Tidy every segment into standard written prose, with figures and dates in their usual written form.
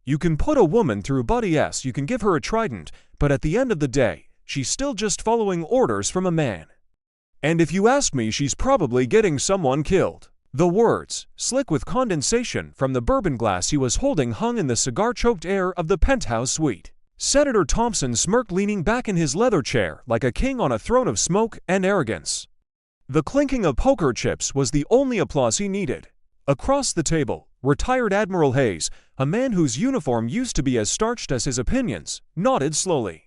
You can put a woman through BS, you can give her a trident, but at the end of the day, she's still just following orders from a man. And if you ask me, she's probably getting someone killed. The words, slick with condensation from the bourbon glass he was holding, hung in the cigar-choked air of the penthouse suite. Senator Thompson smirked, leaning back in his leather chair like a king on a throne of smoke and arrogance. The clinking of poker chips was the only applause he needed. Across the table, retired Admiral Hayes, a man whose uniform used to be as starched as his opinions, nodded slowly.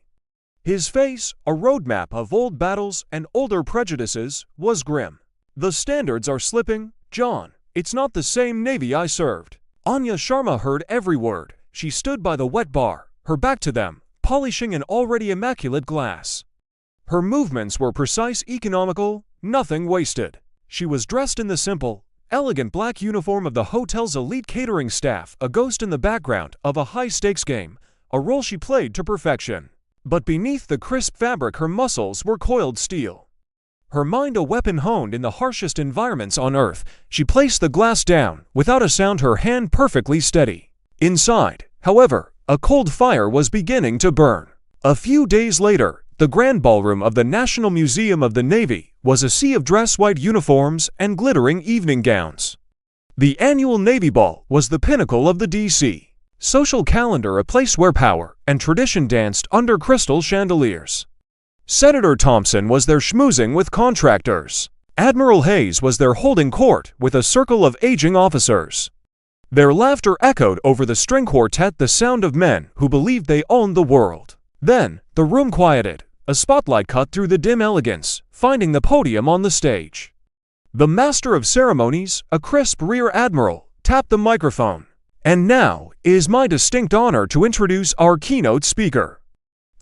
His face, a roadmap of old battles and older prejudices, was grim. "The standards are slipping, John. It's not the same Navy I served." Anya Sharma heard every word. She stood by the wet bar, her back to them, polishing an already immaculate glass. Her movements were precise, economical, nothing wasted. She was dressed in the simple, elegant black uniform of the hotel's elite catering staff, a ghost in the background of a high-stakes game, a role she played to perfection. But beneath the crisp fabric, her muscles were coiled steel. Her mind a weapon honed in the harshest environments on Earth, she placed the glass down, without a sound, her hand perfectly steady. Inside, however, a cold fire was beginning to burn. A few days later, the grand ballroom of the National Museum of the Navy was a sea of dress-white uniforms and glittering evening gowns. The annual Navy Ball was the pinnacle of the D.C. social calendar, a place where power and tradition danced under crystal chandeliers. Senator Thompson was there schmoozing with contractors. Admiral Hayes was there holding court with a circle of aging officers. Their laughter echoed over the string quartet, the sound of men who believed they owned the world. Then, the room quieted. A spotlight cut through the dim elegance, finding the podium on the stage. The master of ceremonies, a crisp rear admiral, tapped the microphone. "And now, it is my distinct honor to introduce our keynote speaker.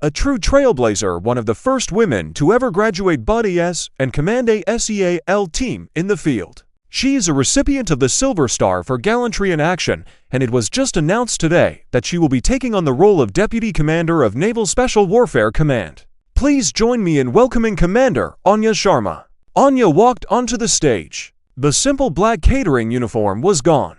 A true trailblazer, one of the first women to ever graduate BS and command a SEAL team in the field. She is a recipient of the Silver Star for gallantry in action, and it was just announced today that she will be taking on the role of Deputy Commander of Naval Special Warfare Command. Please join me in welcoming Commander Anya Sharma." Anya walked onto the stage. The simple black catering uniform was gone.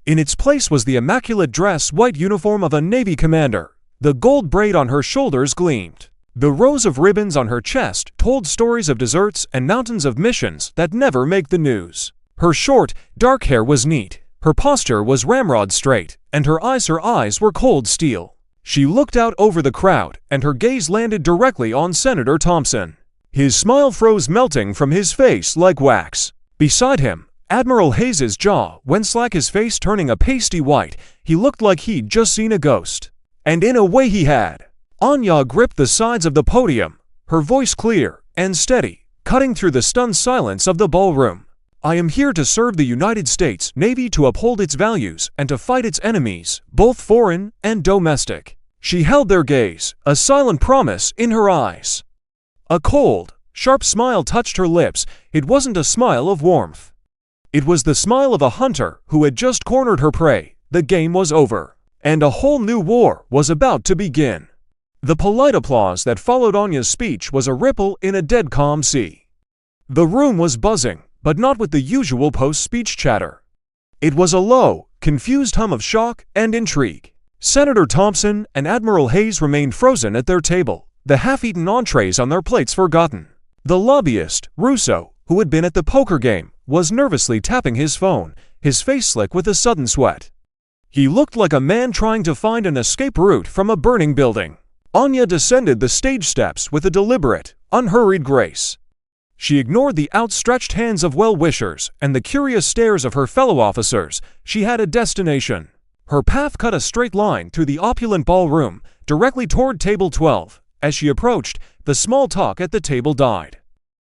In its place was the immaculate dress-white uniform of a Navy commander. The gold braid on her shoulders gleamed. The rows of ribbons on her chest told stories of deserts and mountains of missions that never make the news. Her short, dark hair was neat, her posture was ramrod straight, and her eyes were cold steel. She looked out over the crowd, and her gaze landed directly on Senator Thompson. His smile froze, melting from his face like wax. Beside him, Admiral Hayes's jaw went slack, his face turning a pasty white. He looked like he'd just seen a ghost. And in a way he had. Anya gripped the sides of the podium, her voice clear and steady, cutting through the stunned silence of the ballroom. "I am here to serve the United States Navy, to uphold its values and to fight its enemies, both foreign and domestic." She held their gaze, a silent promise in her eyes. A cold, sharp smile touched her lips. It wasn't a smile of warmth. It was the smile of a hunter who had just cornered her prey. The game was over, and a whole new war was about to begin. The polite applause that followed Anya's speech was a ripple in a dead calm sea. The room was buzzing, but not with the usual post-speech chatter. It was a low, confused hum of shock and intrigue. Senator Thompson and Admiral Hayes remained frozen at their table, the half-eaten entrees on their plates forgotten. The lobbyist, Russo, who had been at the poker game, was nervously tapping his phone, his face slick with a sudden sweat. He looked like a man trying to find an escape route from a burning building. Anya descended the stage steps with a deliberate, unhurried grace. She ignored the outstretched hands of well-wishers and the curious stares of her fellow officers. She had a destination. Her path cut a straight line through the opulent ballroom, directly toward table 12. As she approached, the small talk at the table died.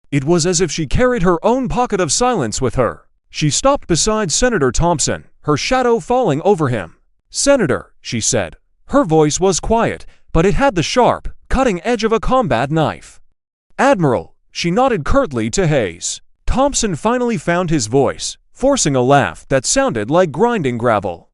It was as if she carried her own pocket of silence with her. She stopped beside Senator Thompson, her shadow falling over him. "Senator," she said. Her voice was quiet, but it had the sharp, cutting edge of a combat knife. "Admiral," she nodded curtly to Hayes. Thompson finally found his voice, forcing a laugh that sounded like grinding gravel.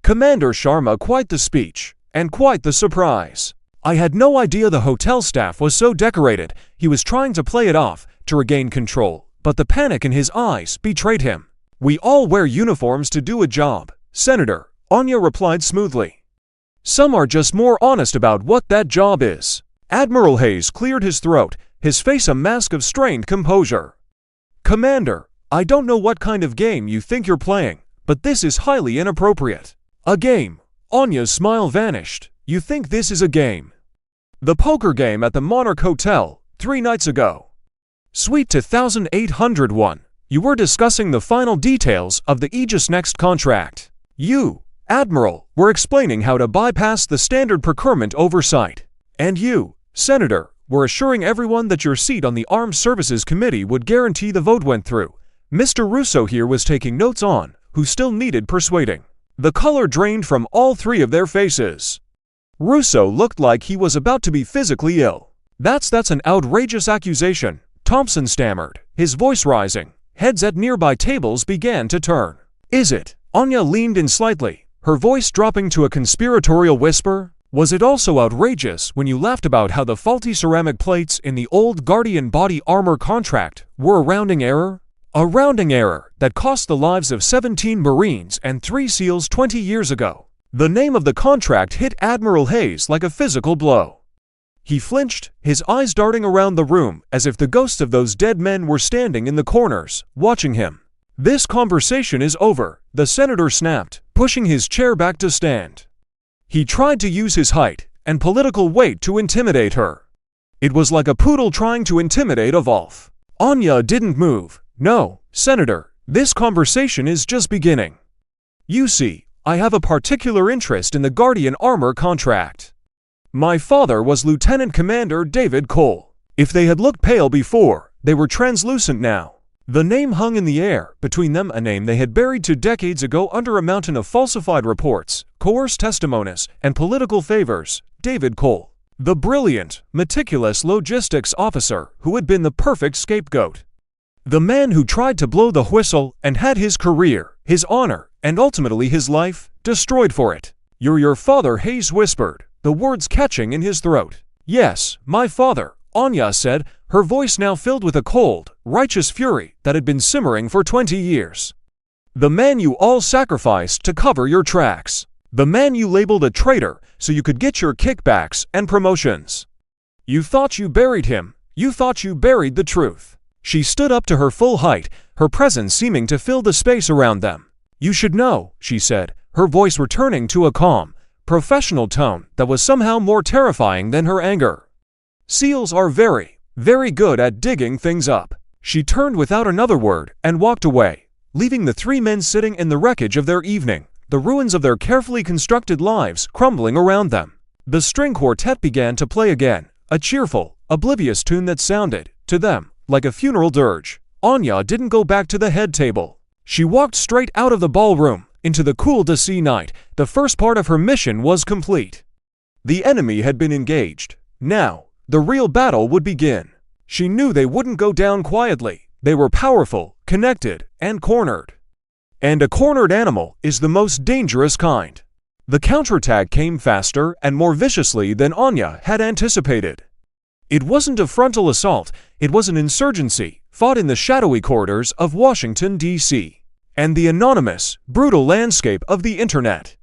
"Commander Sharma, quite the speech, and quite the surprise. I had no idea the hotel staff was so decorated." He was trying to play it off, to regain control, but the panic in his eyes betrayed him. "We all wear uniforms to do a job, Senator," Anya replied smoothly. Some are just more honest about what that job is. Admiral Hayes cleared his throat, his face a mask of strained composure. Commander, I don't know what kind of game you think you're playing, but this is highly inappropriate. A game? Anya's smile vanished. You think this is a game? The poker game at the Monarch Hotel, 3 nights ago. Suite 2801. You were discussing the final details of the Aegis Next contract. You, Admiral, were explaining how to bypass the standard procurement oversight. And you, Senator, were assuring everyone that your seat on the Armed Services Committee would guarantee the vote went through. Mr. Russo here was taking notes on who still needed persuading. The color drained from all 3 of their faces. Russo looked like he was about to be physically ill. That's an outrageous accusation, Thompson stammered, his voice rising. Heads at nearby tables began to turn. Is it? Anya leaned in slightly, her voice dropping to a conspiratorial whisper. Was it also outrageous when you laughed about how the faulty ceramic plates in the old Guardian body armor contract were a rounding error? A rounding error that cost the lives of 17 Marines and 3 SEALs 20 years ago. The name of the contract hit Admiral Hayes like a physical blow. He flinched, his eyes darting around the room as if the ghosts of those dead men were standing in the corners, watching him. This conversation is over, the senator snapped, pushing his chair back to stand. He tried to use his height and political weight to intimidate her. It was like a poodle trying to intimidate a wolf. Anya didn't move. No, Senator, this conversation is just beginning. You see, I have a particular interest in the Guardian armor contract. My father was Lieutenant Commander David Cole. If they had looked pale before, they were translucent now. The name hung in the air, between them a name they had buried 2 decades ago under a mountain of falsified reports, coerced testimonies, and political favors. David Cole, the brilliant, meticulous logistics officer who had been the perfect scapegoat. The man who tried to blow the whistle and had his career, his honor, and ultimately his life, destroyed for it. You're your father, Hayes whispered, the words catching in his throat. Yes, my father, Anya said, her voice now filled with a cold, righteous fury that had been simmering for 20 years. The man you all sacrificed to cover your tracks. The man you labeled a traitor so you could get your kickbacks and promotions. You thought you buried him. You thought you buried the truth. She stood up to her full height, her presence seeming to fill the space around them. You should know, she said, her voice returning to a calm, professional tone that was somehow more terrifying than her anger. SEALs are very, very good at digging things up. She turned without another word and walked away, leaving the 3 men sitting in the wreckage of their evening, the ruins of their carefully constructed lives crumbling around them. The string quartet began to play again, a cheerful, oblivious tune that sounded, to them, like a funeral dirge. Anya didn't go back to the head table. She walked straight out of the ballroom, into the cool D.C. night. The first part of her mission was complete. The enemy had been engaged. Now, the real battle would begin. She knew they wouldn't go down quietly. They were powerful, connected, and cornered. And a cornered animal is the most dangerous kind. The counterattack came faster and more viciously than Anya had anticipated. It wasn't a frontal assault, it was an insurgency, fought in the shadowy corridors of Washington, D.C. and the anonymous, brutal landscape of the internet.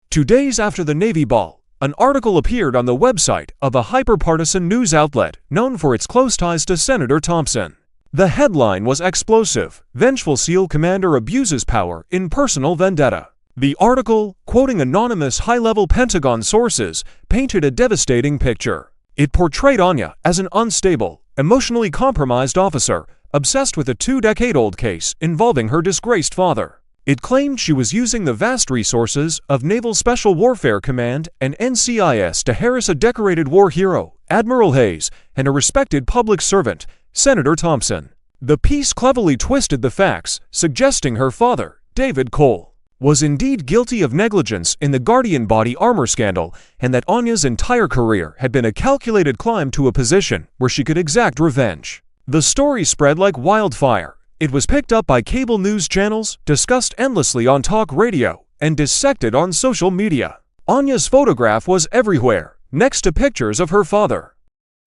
2 days after the Navy ball, an article appeared on the website of a hyper-partisan news outlet known for its close ties to Senator Thompson. The headline was explosive: Vengeful SEAL Commander Abuses Power in Personal Vendetta. The article, quoting anonymous high-level Pentagon sources, painted a devastating picture. It portrayed Anya as an unstable, emotionally compromised officer, obsessed with a 2-decade-old case involving her disgraced father. It claimed she was using the vast resources of Naval Special Warfare Command and NCIS to harass a decorated war hero, Admiral Hayes, and a respected public servant, Senator Thompson. The piece cleverly twisted the facts, suggesting her father, David Cole, was indeed guilty of negligence in the Guardian body armor scandal, and that Anya's entire career had been a calculated climb to a position where she could exact revenge. The story spread like wildfire. It was picked up by cable news channels, discussed endlessly on talk radio, and dissected on social media. Anya's photograph was everywhere, next to pictures of her father.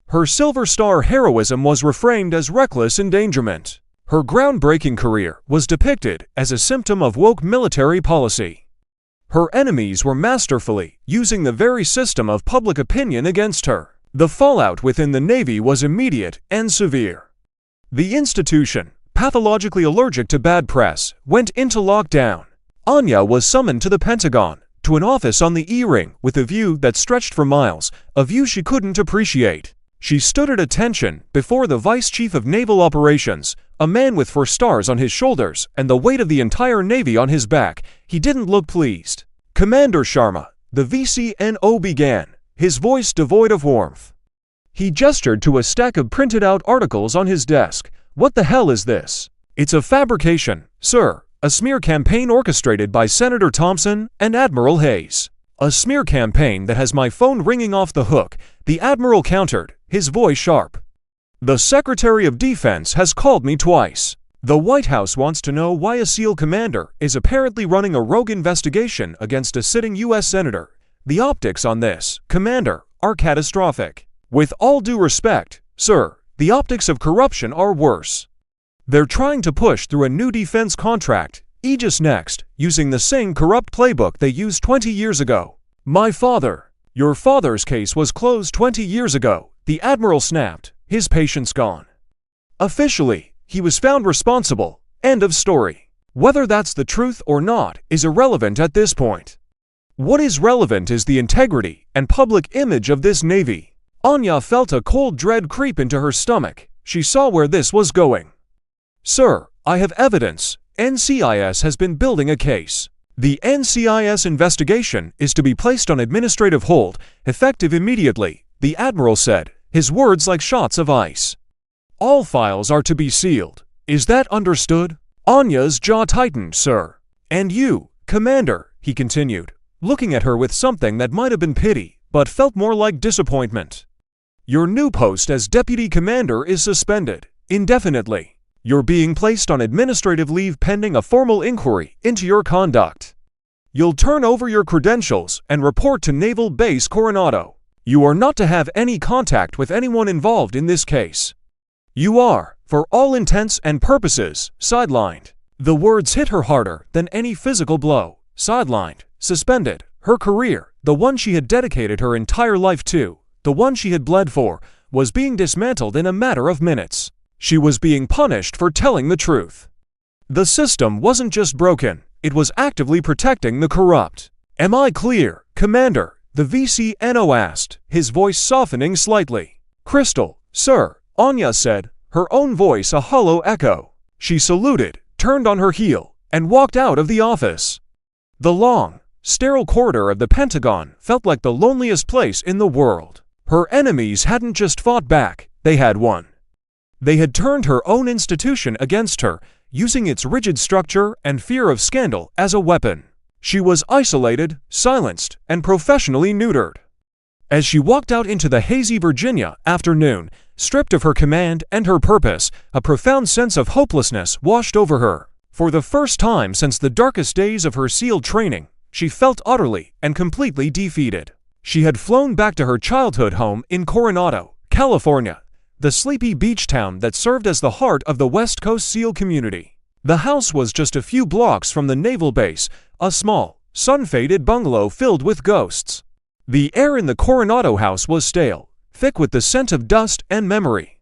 Her Silver Star heroism was reframed as reckless endangerment. Her groundbreaking career was depicted as a symptom of woke military policy. Her enemies were masterfully using the very system of public opinion against her. The fallout within the Navy was immediate and severe. The institution, pathologically allergic to bad press, went into lockdown. Anya was summoned to the Pentagon, to an office on the E-ring with a view that stretched for miles, a view she couldn't appreciate. She stood at attention before the Vice Chief of Naval Operations, a man with 4 stars on his shoulders and the weight of the entire Navy on his back. He didn't look pleased. "Commander Sharma," the VCNO began, his voice devoid of warmth. He gestured to a stack of printed-out articles on his desk. "What the hell is this?" "It's a fabrication, sir. A smear campaign orchestrated by Senator Thompson and Admiral Hayes." "A smear campaign that has my phone ringing off the hook," the Admiral countered, his voice sharp. "The Secretary of Defense has called me twice. The White House wants to know why a SEAL commander is apparently running a rogue investigation against a sitting U.S. Senator. The optics on this, Commander, are catastrophic. With all due respect, sir, the optics of corruption are worse. They're trying to push through a new defense contract, Aegis Next, using the same corrupt playbook they used 20 years ago." Your father's case was closed 20 years ago," the Admiral snapped, his patience gone. "Officially, he was found responsible. End of story. Whether that's the truth or not is irrelevant at this point. What is relevant is the integrity and public image of this Navy." Anya felt a cold dread creep into her stomach. She saw where this was going. "Sir, I have evidence. NCIS has been building a case. The NCIS investigation is to be placed on administrative hold, effective immediately," the Admiral said, his words like shots of ice. "All files are to be sealed. Is that understood?" Anya's jaw tightened, "Sir." "And you, Commander," he continued, looking at her with something that might have been pity, but felt more like disappointment. "Your new post as Deputy Commander is suspended, indefinitely. You're being placed on administrative leave pending a formal inquiry into your conduct. You'll turn over your credentials and report to Naval Base Coronado. You are not to have any contact with anyone involved in this case. You are, for all intents and purposes, sidelined." The words hit her harder than any physical blow. Sidelined, suspended, her career, the one she had dedicated her entire life to, the one she had bled for, was being dismantled in a matter of minutes. She was being punished for telling the truth. The system wasn't just broken, it was actively protecting the corrupt. "Am I clear, Commander?" the VCNO asked, his voice softening slightly. "Crystal, sir," Anya said, her own voice a hollow echo. She saluted, turned on her heel, and walked out of the office. The long, sterile corridor of the Pentagon felt like the loneliest place in the world. Her enemies hadn't just fought back, they had won. They had turned her own institution against her, using its rigid structure and fear of scandal as a weapon. She was isolated, silenced, and professionally neutered. As she walked out into the hazy Virginia afternoon, stripped of her command and her purpose, a profound sense of hopelessness washed over her. For the first time since the darkest days of her SEAL training, she felt utterly and completely defeated. She had flown back to her childhood home in Coronado, California, the sleepy beach town that served as the heart of the West Coast SEAL community. The house was just a few blocks from the naval base, a small, sun-faded bungalow filled with ghosts. The air in the Coronado house was stale, thick with the scent of dust and memory.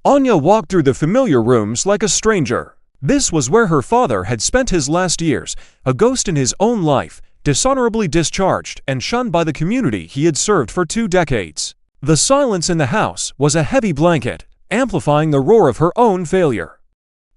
Anya walked through the familiar rooms like a stranger. This was where her father had spent his last years, a ghost in his own life, dishonorably discharged and shunned by the community he had served for 2 decades. The silence in the house was a heavy blanket, amplifying the roar of her own failure.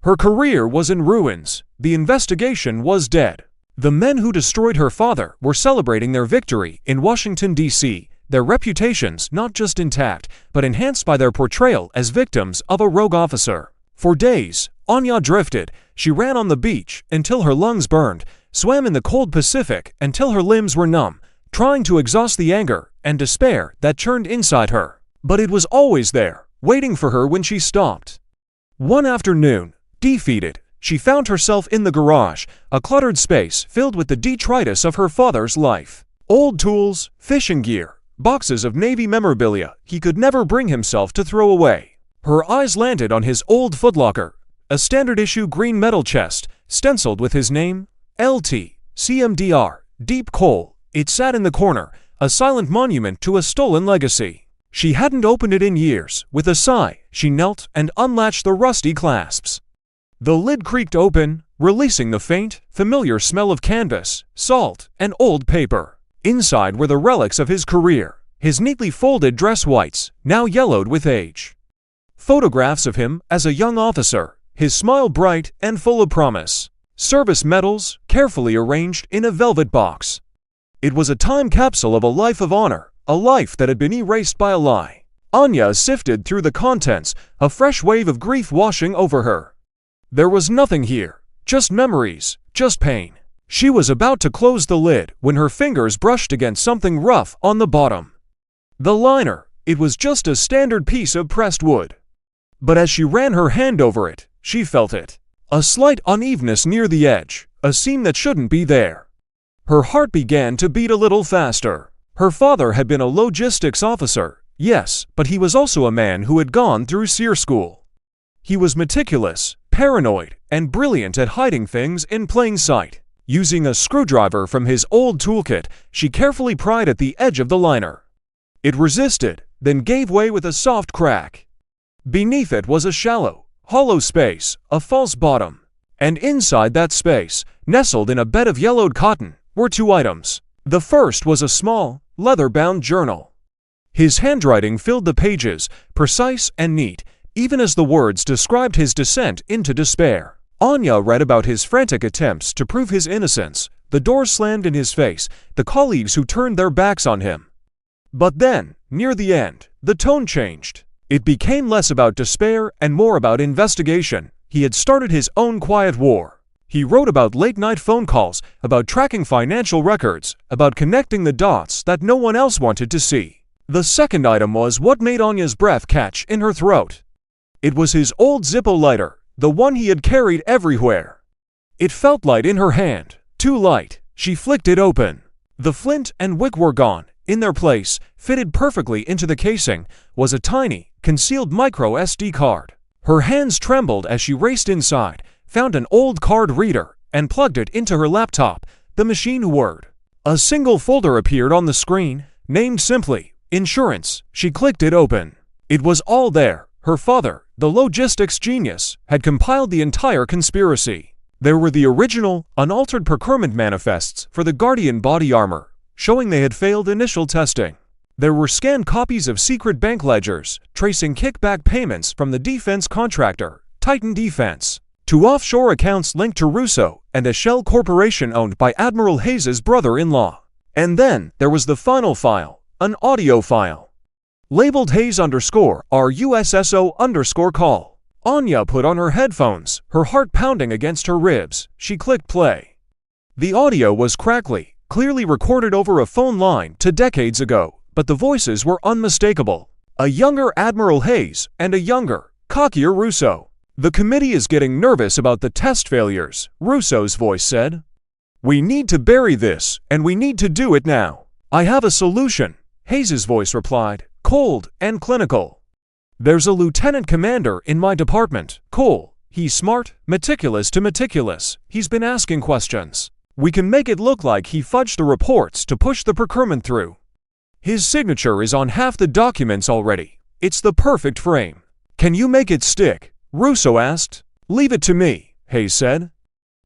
Her career was in ruins. The investigation was dead. The men who destroyed her father were celebrating their victory in Washington, D.C., their reputations not just intact, but enhanced by their portrayal as victims of a rogue officer. For days, Anya drifted. She ran on the beach until her lungs burned, swam in the cold Pacific until her limbs were numb, trying to exhaust the anger and despair that churned inside her. But it was always there, waiting for her when she stopped. One afternoon, defeated, she found herself in the garage, a cluttered space filled with the detritus of her father's life. Old tools, fishing gear, boxes of Navy memorabilia he could never bring himself to throw away. Her eyes landed on his old footlocker, a standard-issue green metal chest, stenciled with his name, LT, CMDR, deep coal. It sat in the corner, a silent monument to a stolen legacy. She hadn't opened it in years. With a sigh, she knelt and unlatched the rusty clasps. The lid creaked open, releasing the faint, familiar smell of canvas, salt, and old paper. Inside were the relics of his career, his neatly folded dress whites, now yellowed with age. Photographs of him as a young officer, his smile bright and full of promise. Service medals, carefully arranged in a velvet box. It was a time capsule of a life of honor, a life that had been erased by a lie. Anya sifted through the contents, a fresh wave of grief washing over her. There was nothing here, just memories, just pain. She was about to close the lid when her fingers brushed against something rough on the bottom. The liner, it was just a standard piece of pressed wood. But as she ran her hand over it, she felt it. A slight unevenness near the edge, a seam that shouldn't be there. Her heart began to beat a little faster. Her father had been a logistics officer, yes, but he was also a man who had gone through SEER school. He was meticulous, paranoid, and brilliant at hiding things in plain sight. Using a screwdriver from his old toolkit, she carefully pried at the edge of the liner. It resisted, then gave way with a soft crack. Beneath it was a shallow, hollow space, a false bottom. And inside that space, nestled in a bed of yellowed cotton, were two items. The first was a small, leather-bound journal. His handwriting filled the pages, precise and neat, even as the words described his descent into despair. Anya read about his frantic attempts to prove his innocence, the doors slammed in his face, the colleagues who turned their backs on him. But then, near the end, the tone changed. It became less about despair and more about investigation. He had started his own quiet war. He wrote about late-night phone calls, about tracking financial records, about connecting the dots that no one else wanted to see. The second item was what made Anya's breath catch in her throat. It was his old Zippo lighter, the one he had carried everywhere. It felt light in her hand, too light. She flicked it open. The flint and wick were gone. In their place, fitted perfectly into the casing, was a tiny, concealed micro SD card. Her hands trembled as she raced inside, found an old card reader, and plugged it into her laptop, the machine Word. A single folder appeared on the screen, named simply, Insurance. She clicked it open. It was all there. Her father, the logistics genius, had compiled the entire conspiracy. There were the original, unaltered procurement manifests for the Guardian body armor, showing they had failed initial testing. There were scanned copies of secret bank ledgers, tracing kickback payments from the defense contractor, Titan Defense, to offshore accounts linked to Russo and a shell corporation owned by Admiral Hayes' brother-in-law. And then there was the final file, an audio file. Labeled Hayes_RUSSO_call. Anya put on her headphones, her heart pounding against her ribs. She clicked play. The audio was crackly, clearly recorded over a phone line to decades ago, but the voices were unmistakable. A younger Admiral Hayes and a younger, cockier Russo. The committee is getting nervous about the test failures, Russo's voice said. We need to bury this, and we need to do it now. I have a solution, Hayes' voice replied, cold and clinical. There's a lieutenant commander in my department, Cole. He's smart, meticulous to meticulous. He's been asking questions. We can make it look like he fudged the reports to push the procurement through. His signature is on half the documents already. It's the perfect frame. Can you make it stick? Russo asked. Leave it to me, Hayes said.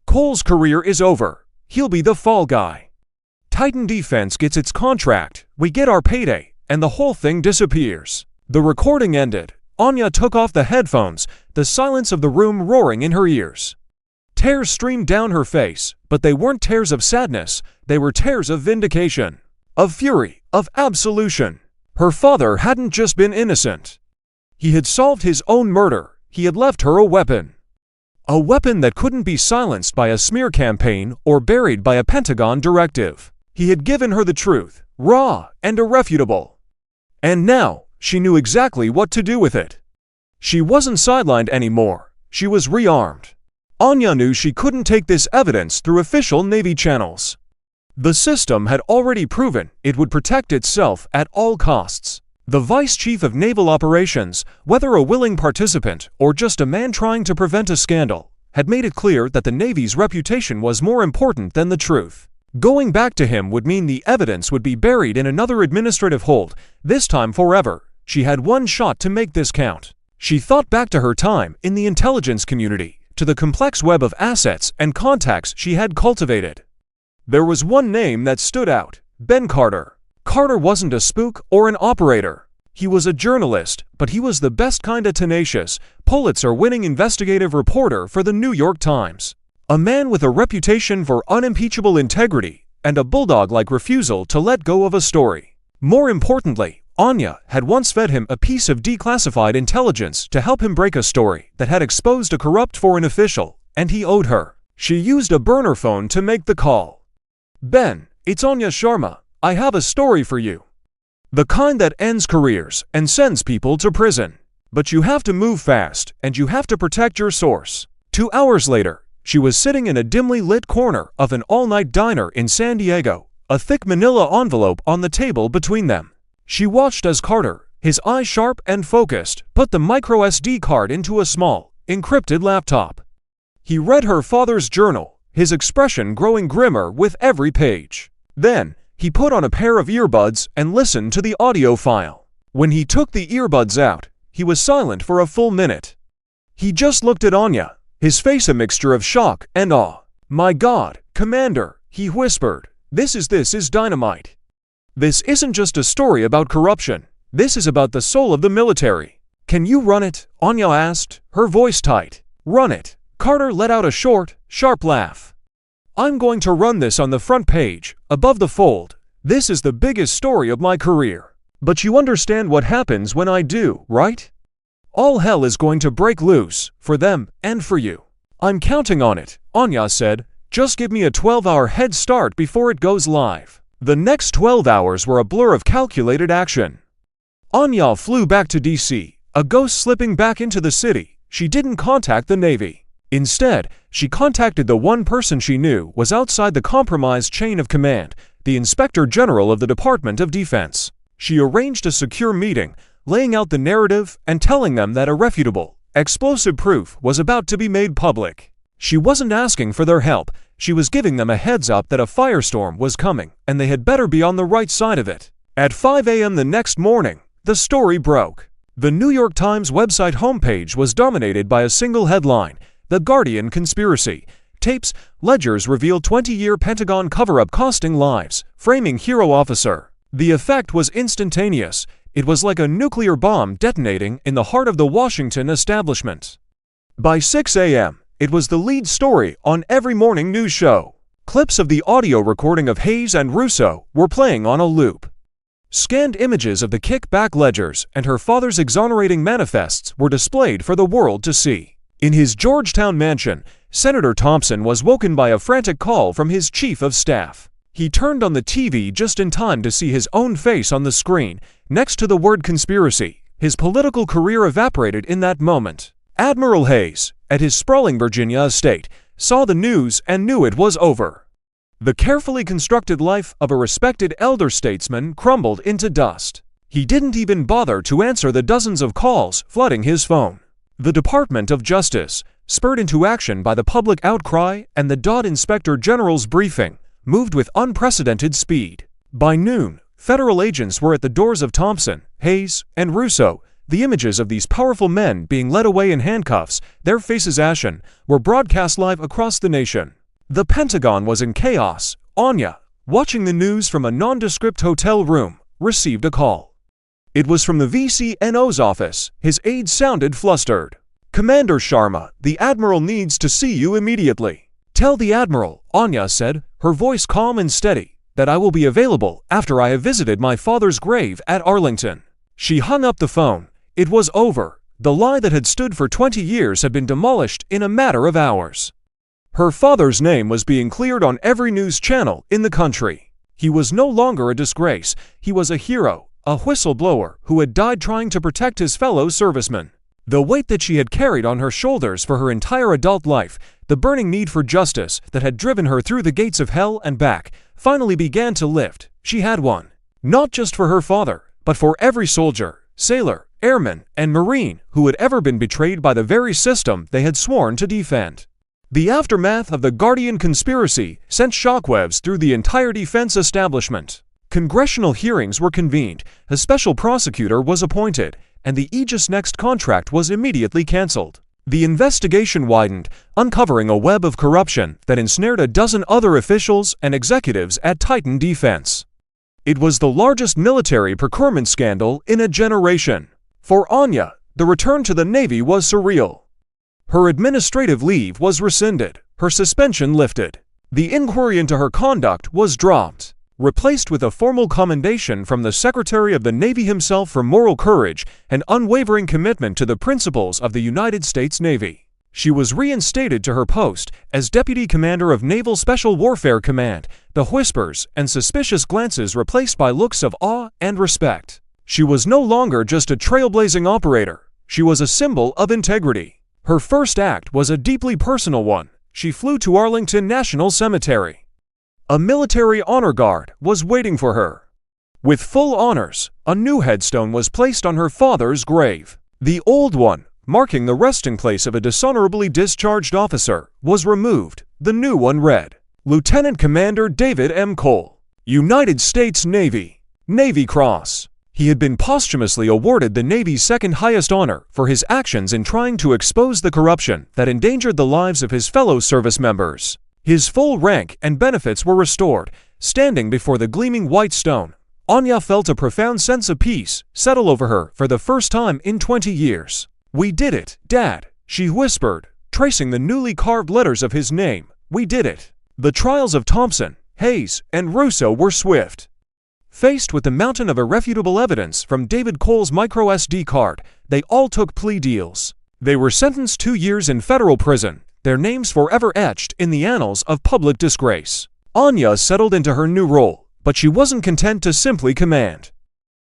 Cole's career is over. He'll be the fall guy. Titan Defense gets its contract, we get our payday, and the whole thing disappears. The recording ended. Anya took off the headphones, the silence of the room roaring in her ears. Tears streamed down her face, but they weren't tears of sadness, they were tears of vindication, of fury, of absolution. Her father hadn't just been innocent. He had solved his own murder. He had left her a weapon. A weapon that couldn't be silenced by a smear campaign or buried by a Pentagon directive. He had given her the truth, raw and irrefutable. And now, she knew exactly what to do with it. She wasn't sidelined anymore. She was rearmed. Anya knew she couldn't take this evidence through official Navy channels. The system had already proven it would protect itself at all costs. The Vice Chief of Naval Operations, whether a willing participant or just a man trying to prevent a scandal, had made it clear that the Navy's reputation was more important than the truth. Going back to him would mean the evidence would be buried in another administrative hold, this time forever. She had one shot to make this count. She thought back to her time in the intelligence community, to the complex web of assets and contacts she had cultivated. There was one name that stood out: Ben Carter. Carter wasn't a spook or an operator. He was a journalist, but he was the best kinda tenacious, Pulitzer-winning investigative reporter for the New York Times. A man with a reputation for unimpeachable integrity and a bulldog-like refusal to let go of a story. More importantly, Anya had once fed him a piece of declassified intelligence to help him break a story that had exposed a corrupt foreign official, and he owed her. She used a burner phone to make the call. "Ben, it's Anya Sharma. I have a story for you. The kind that ends careers and sends people to prison. But you have to move fast, and you have to protect your source." 2 hours later, she was sitting in a dimly lit corner of an all-night diner in San Diego, a thick manila envelope on the table between them. She watched as Carter, his eyes sharp and focused, put the micro SD card into a small, encrypted laptop. He read her father's journal, his expression growing grimmer with every page. Then, he put on a pair of earbuds and listened to the audio file. When he took the earbuds out, he was silent for a full minute. He just looked at Anya, his face a mixture of shock and awe. "My God, Commander," he whispered, this is dynamite. This isn't just a story about corruption. This is about the soul of the military. Can you run it?" Anya asked, her voice tight. "Run it." Carter let out a short, sharp laugh. "I'm going to run this on the front page, above the fold. This is the biggest story of my career. But you understand what happens when I do, right? All hell is going to break loose, for them and for you." "I'm counting on it," Anya said. "Just give me a 12-hour head start before it goes live." The next 12 hours were a blur of calculated action. Anya flew back to D.C., a ghost slipping back into the city. She didn't contact the Navy. Instead, she contacted the one person she knew was outside the compromised chain of command, the Inspector General of the Department of Defense. She arranged a secure meeting, laying out the narrative and telling them that irrefutable, explosive proof was about to be made public. She wasn't asking for their help. She was giving them a heads-up that a firestorm was coming, and they had better be on the right side of it. At 5 a.m. the next morning, the story broke. The New York Times website homepage was dominated by a single headline: "The Guardian Conspiracy. Tapes, ledgers reveal 20-year Pentagon cover-up costing lives, framing hero officer." The effect was instantaneous. It was like a nuclear bomb detonating in the heart of the Washington establishment. By 6 a.m., it was the lead story on every morning news show. Clips of the audio recording of Hayes and Russo were playing on a loop. Scanned images of the kickback ledgers and her father's exonerating manifests were displayed for the world to see. In his Georgetown mansion, Senator Thompson was woken by a frantic call from his chief of staff. He turned on the TV just in time to see his own face on the screen, next to the word conspiracy. His political career evaporated in that moment. Admiral Hayes, at his sprawling Virginia estate, saw the news and knew it was over. The carefully constructed life of a respected elder statesman crumbled into dust. He didn't even bother to answer the dozens of calls flooding his phone. The Department of Justice, spurred into action by the public outcry and the Dodd Inspector General's briefing, moved with unprecedented speed. By noon, federal agents were at the doors of Thompson, Hayes, and Russo. The images of these powerful men being led away in handcuffs, their faces ashen, were broadcast live across the nation. The Pentagon was in chaos. Anya, watching the news from a nondescript hotel room, received a call. It was from the VCNO's office. His aide sounded flustered. "Commander Sharma, the admiral needs to see you immediately." "Tell the admiral," Anya said, her voice calm and steady, "that I will be available after I have visited my father's grave at Arlington." She hung up the phone. It was over. The lie that had stood for 20 years had been demolished in a matter of hours. Her father's name was being cleared on every news channel in the country. He was no longer a disgrace. He was a hero, a whistleblower who had died trying to protect his fellow servicemen. The weight that she had carried on her shoulders for her entire adult life, the burning need for justice that had driven her through the gates of hell and back, finally began to lift. She had won. Not just for her father, but for every soldier, sailor, airman, and Marine who had ever been betrayed by the very system they had sworn to defend. The aftermath of the Guardian conspiracy sent shockwaves through the entire defense establishment. Congressional hearings were convened, a special prosecutor was appointed, and the Aegis Next contract was immediately cancelled. The investigation widened, uncovering a web of corruption that ensnared a dozen other officials and executives at Titan Defense. It was the largest military procurement scandal in a generation. For Anya, the return to the Navy was surreal. Her administrative leave was rescinded, her suspension lifted. The inquiry into her conduct was dropped, replaced with a formal commendation from the Secretary of the Navy himself for moral courage and unwavering commitment to the principles of the United States Navy. She was reinstated to her post as Deputy Commander of Naval Special Warfare Command, the whispers and suspicious glances replaced by looks of awe and respect. She was no longer just a trailblazing operator, she was a symbol of integrity. Her first act was a deeply personal one. She flew to Arlington National Cemetery. A military honor guard was waiting for her. With full honors, a new headstone was placed on her father's grave. The old one, marking the resting place of a dishonorably discharged officer, was removed. The new one read, Lieutenant Commander David M. Cole, United States Navy, Navy Cross. He had been posthumously awarded the Navy's second highest honor for his actions in trying to expose the corruption that endangered the lives of his fellow service members. His full rank and benefits were restored. Standing before the gleaming white stone, Anya felt a profound sense of peace settle over her for the first time in 20 years. "We did it, Dad," she whispered, tracing the newly carved letters of his name. "We did it." The trials of Thompson, Hayes, and Russo were swift. Faced with the mountain of irrefutable evidence from David Cole's micro SD card, they all took plea deals. They were sentenced 2 years in federal prison, their names forever etched in the annals of public disgrace. Anya settled into her new role, but she wasn't content to simply command.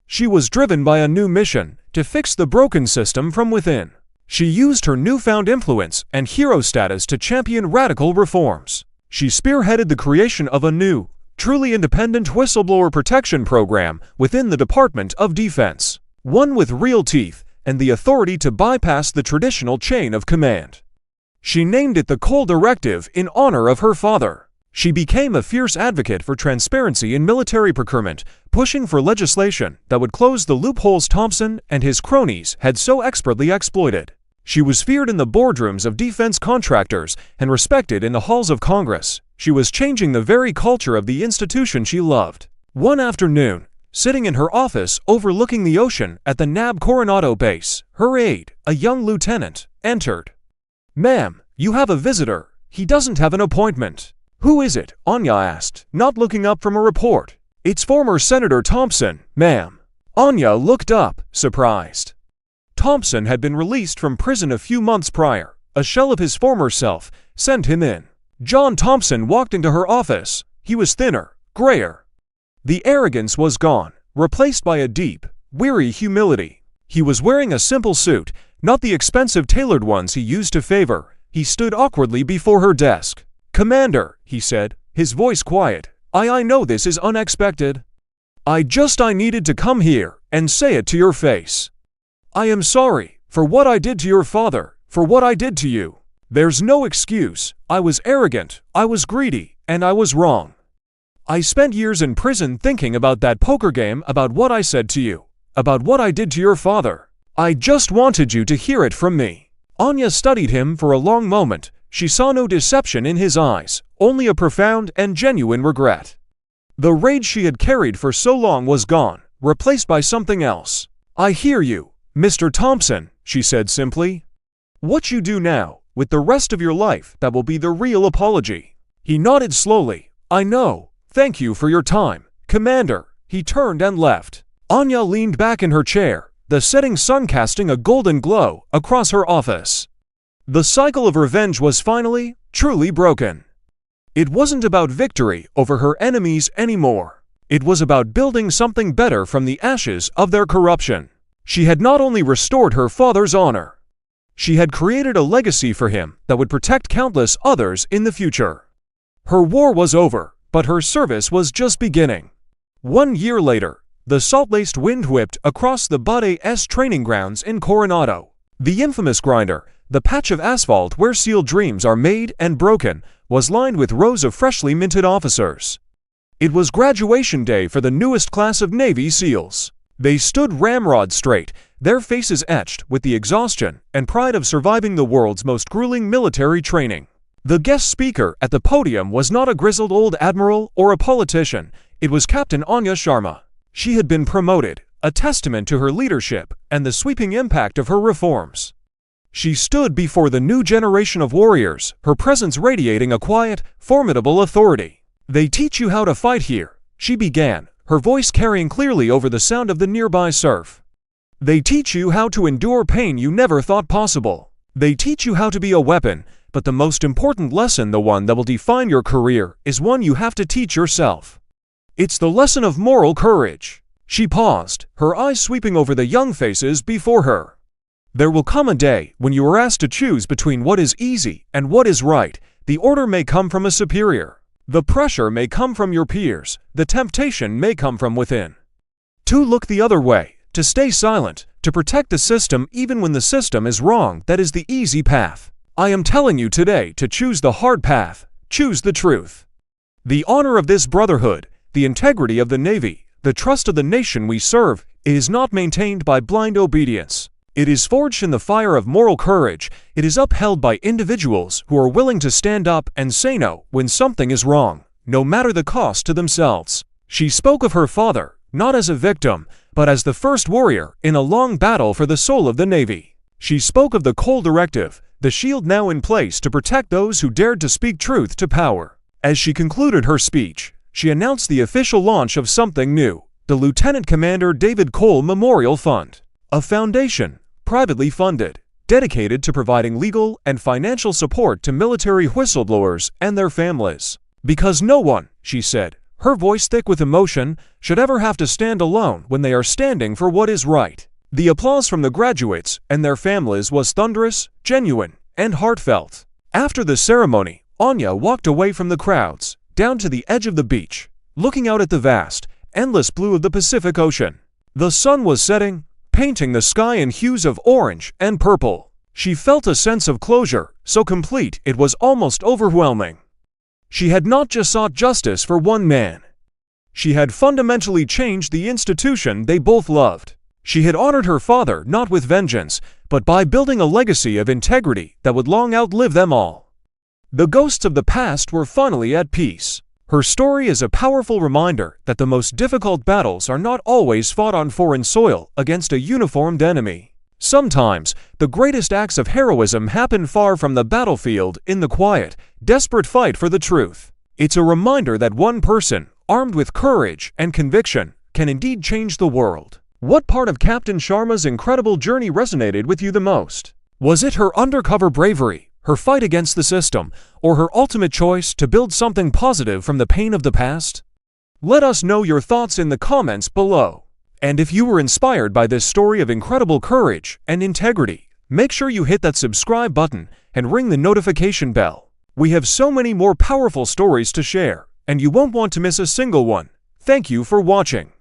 She was driven by a new mission, to fix the broken system from within. She used her newfound influence and hero status to champion radical reforms. She spearheaded the creation of a new, truly independent whistleblower protection program within the Department of Defense, one with real teeth and the authority to bypass the traditional chain of command. She named it the Cole Directive in honor of her father. She became a fierce advocate for transparency in military procurement, pushing for legislation that would close the loopholes Thompson and his cronies had so expertly exploited. She was feared in the boardrooms of defense contractors and respected in the halls of Congress. She was changing the very culture of the institution she loved. One afternoon, sitting in her office overlooking the ocean at the NAB Coronado base, her aide, a young lieutenant, entered. "Ma'am, you have a visitor. He doesn't have an appointment." "Who is it?" Anya asked, not looking up from a report. "It's former Senator Thompson, ma'am." Anya looked up, surprised. Thompson had been released from prison a few months prior. A shell of his former self sent him in. John Thompson walked into her office. He was thinner, grayer. The arrogance was gone, replaced by a deep, weary humility. He was wearing a simple suit, not the expensive tailored ones he used to favor. He stood awkwardly before her desk. "Commander," he said, his voice quiet, I know this is unexpected. I needed to come here and say it to your face. I am sorry for what I did to your father, for what I did to you. There's no excuse. I was arrogant, I was greedy, and I was wrong. I spent years in prison thinking about that poker game, about what I said to you, about what I did to your father. I just wanted you to hear it from me." Anya studied him for a long moment. She saw no deception in his eyes, only a profound and genuine regret. The rage she had carried for so long was gone, replaced by something else. "I hear you, Mr. Thompson," she said simply. "What you do now, with the rest of your life, that will be the real apology." He nodded slowly. "I know. Thank you for your time, Commander." He turned and left. Anya leaned back in her chair, the setting sun casting a golden glow across her office. The cycle of revenge was finally, truly broken. It wasn't about victory over her enemies anymore. It was about building something better from the ashes of their corruption. She had not only restored her father's honor, she had created a legacy for him that would protect countless others in the future. Her war was over, but her service was just beginning. 1 year later, the salt-laced wind whipped across the Bud A.S. training grounds in Coronado. The infamous grinder, the patch of asphalt where SEAL dreams are made and broken was lined with rows of freshly minted officers. It was graduation day for the newest class of Navy SEALs. They stood ramrod straight, their faces etched with the exhaustion and pride of surviving the world's most grueling military training. The guest speaker at the podium was not a grizzled old admiral or a politician. It was Captain Anya Sharma. She had been promoted, a testament to her leadership and the sweeping impact of her reforms. She stood before the new generation of warriors, her presence radiating a quiet, formidable authority. "They teach you how to fight here," she began, her voice carrying clearly over the sound of the nearby surf. "They teach you how to endure pain you never thought possible. They teach you how to be a weapon, but the most important lesson, the one that will define your career, is one you have to teach yourself. It's the lesson of moral courage." She paused, her eyes sweeping over the young faces before her. "There will come a day when you are asked to choose between what is easy and what is right. The order may come from a superior. The pressure may come from your peers. The temptation may come from within. To look the other way, to stay silent, to protect the system even when the system is wrong, that is the easy path. I am telling you today to choose the hard path. Choose the truth. The honor of this brotherhood, the integrity of the Navy, the trust of the nation we serve, is not maintained by blind obedience. It is forged in the fire of moral courage. It is upheld by individuals who are willing to stand up and say no when something is wrong, no matter the cost to themselves." She spoke of her father, not as a victim, but as the first warrior in a long battle for the soul of the Navy. She spoke of the Cole Directive, the shield now in place to protect those who dared to speak truth to power. As she concluded her speech, she announced the official launch of something new, the Lieutenant Commander David Cole Memorial Fund, a foundation, privately funded, dedicated to providing legal and financial support to military whistleblowers and their families. "Because no one," she said, her voice thick with emotion, "should ever have to stand alone when they are standing for what is right." The applause from the graduates and their families was thunderous, genuine, and heartfelt. After the ceremony, Anya walked away from the crowds, down to the edge of the beach, looking out at the vast, endless blue of the Pacific Ocean. The sun was setting, painting the sky in hues of orange and purple. She felt a sense of closure, so complete it was almost overwhelming. She had not just sought justice for one man. She had fundamentally changed the institution they both loved. She had honored her father not with vengeance, but by building a legacy of integrity that would long outlive them all. The ghosts of the past were finally at peace. Her story is a powerful reminder that the most difficult battles are not always fought on foreign soil against a uniformed enemy. Sometimes, the greatest acts of heroism happen far from the battlefield in the quiet, desperate fight for the truth. It's a reminder that one person, armed with courage and conviction, can indeed change the world. What part of Captain Sharma's incredible journey resonated with you the most? Was it her undercover bravery, her fight against the system, or her ultimate choice to build something positive from the pain of the past? Let us know your thoughts in the comments below. And if you were inspired by this story of incredible courage and integrity, make sure you hit that subscribe button and ring the notification bell. We have so many more powerful stories to share, and you won't want to miss a single one. Thank you for watching.